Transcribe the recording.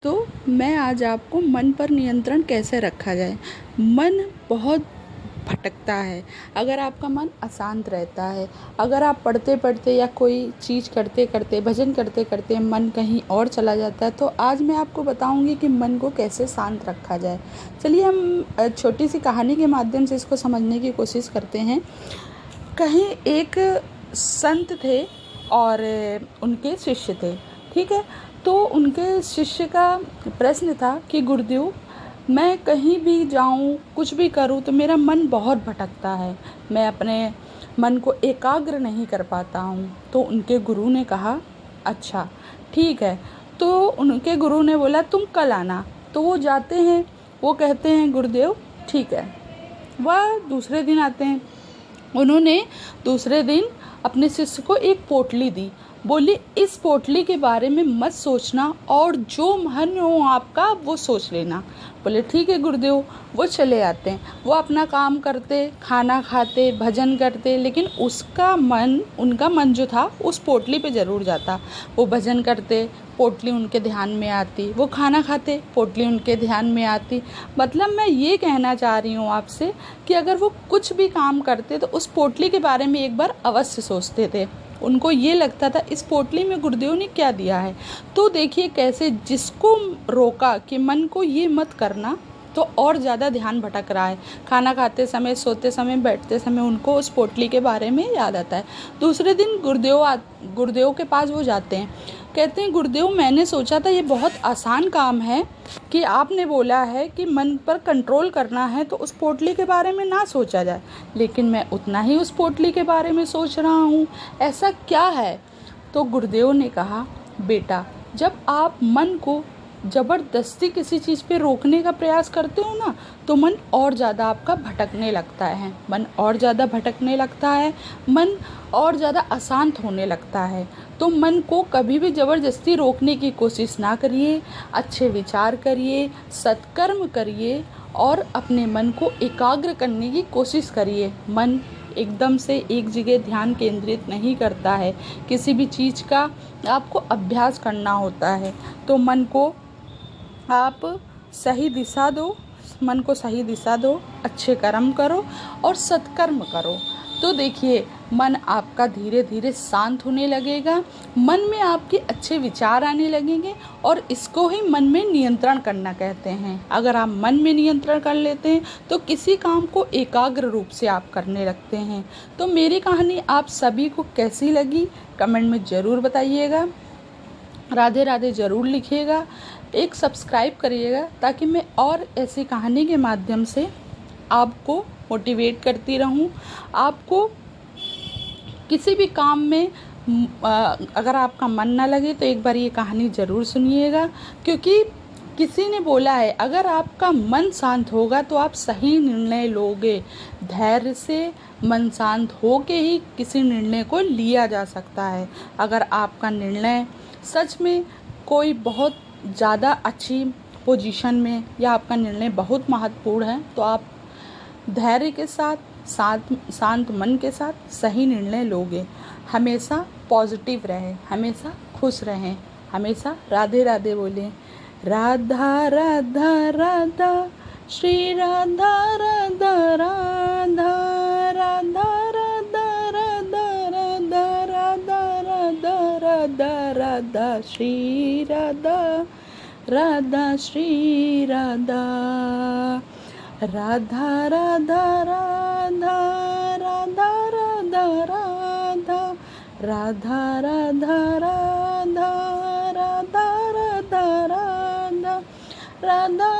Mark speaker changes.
Speaker 1: तो मैं आज आपको मन पर नियंत्रण कैसे रखा जाए। मन बहुत भटकता है। अगर आपका मन अशांत रहता है, अगर आप पढ़ते पढ़ते या कोई चीज़ करते करते, भजन करते करते मन कहीं और चला जाता है, तो आज मैं आपको बताऊंगी कि मन को कैसे शांत रखा जाए। चलिए हम छोटी सी कहानी के माध्यम से इसको समझने की कोशिश करते हैं। कहीं एक संत थे और उनके शिष्य थे, ठीक है। तो उनके शिष्य का प्रश्न था कि गुरुदेव, मैं कहीं भी जाऊं, कुछ भी करूं तो मेरा मन बहुत भटकता है, मैं अपने मन को एकाग्र नहीं कर पाता हूं। तो उनके गुरु ने कहा, अच्छा ठीक है। तो उनके गुरु ने बोला, तुम कल आना। तो वो जाते हैं, वो कहते हैं गुरुदेव ठीक है। वह दूसरे दिन आते हैं। उन्होंने दूसरे दिन अपने शिष्य को एक पोटली दी, बोली इस पोटली के बारे में मत सोचना और जो मन हो आपका वो सोच लेना। बोले ठीक है गुरुदेव। वो चले आते हैं, वो अपना काम करते, खाना खाते, भजन करते, लेकिन उनका मन जो था उस पोटली पे ज़रूर जाता। वो भजन करते, पोटली उनके ध्यान में आती, वो खाना खाते, पोटली उनके ध्यान में आती। मतलब मैं ये कहना चाह रही हूँ आपसे कि अगर वो कुछ भी काम करते तो उस पोटली के बारे में एक बार अवश्य सोचते थे। उनको ये लगता था इस पोटली में गुरुदेव ने क्या दिया है। तो देखिए कैसे जिसको रोका कि मन को ये मत करना, तो और ज़्यादा ध्यान भटक रहा है। खाना खाते समय, सोते समय, बैठते समय उनको उस पोटली के बारे में याद आता है। दूसरे दिन गुरुदेव के पास वो जाते हैं, कहते हैं गुरुदेव, मैंने सोचा था ये बहुत आसान काम है कि आपने बोला है कि मन पर कंट्रोल करना है तो उस पोटली के बारे में ना सोचा जाए, लेकिन मैं उतना ही उस पोटली के बारे में सोच रहा हूँ, ऐसा क्या है। तो गुरुदेव ने कहा, बेटा, जब आप मन को ज़बरदस्ती किसी चीज़ पे रोकने का प्रयास करते हो ना, तो मन और ज़्यादा आपका भटकने लगता है, मन और ज़्यादा भटकने लगता है, मन और ज़्यादा अशांत होने लगता है। तो मन को कभी भी ज़बरदस्ती रोकने की कोशिश ना करिए, अच्छे विचार करिए, सत्कर्म करिए और अपने मन को एकाग्र करने की कोशिश करिए। मन एकदम से एक जगह ध्यान केंद्रित नहीं करता है, किसी भी चीज़ का आपको अभ्यास करना होता है। तो मन को आप सही दिशा दो, मन को सही दिशा दो, अच्छे कर्म करो और सत्कर्म करो। तो देखिए मन आपका धीरे धीरे शांत होने लगेगा, मन में आपके अच्छे विचार आने लगेंगे और इसको ही मन में नियंत्रण करना कहते हैं। अगर आप मन में नियंत्रण कर लेते हैं तो किसी काम को एकाग्र रूप से आप करने लगते हैं। तो मेरी कहानी आप सभी को कैसी लगी कमेंट में ज़रूर बताइएगा। राधे राधे ज़रूर लिखिएगा, एक सब्सक्राइब करिएगा ताकि मैं और ऐसी कहानी के माध्यम से आपको मोटिवेट करती रहूं। आपको किसी भी काम में अगर आपका मन ना लगे तो एक बार ये कहानी ज़रूर सुनिएगा, क्योंकि किसी ने बोला है अगर आपका मन शांत होगा तो आप सही निर्णय लोगे। धैर्य से मन शांत हो के ही किसी निर्णय को लिया जा सकता है। अगर आपका निर्णय सच में कोई बहुत ज़्यादा अच्छी पोजीशन में या आपका निर्णय बहुत महत्वपूर्ण है तो आप धैर्य के साथ, शांत मन के साथ सही निर्णय लोगे। हमेशा पॉजिटिव रहें, हमेशा खुश रहें, हमेशा राधे राधे बोलें। राधा राधा राधा श्री राधा राधा राधा, राधा राधा राधा राधा, राधा राधा राधा राधा श्री राधा, राधा श्री राधा। राधा राधा राधा, राधा राधा राधा, राधा राधा राधा, राधा राधा राधा, राधा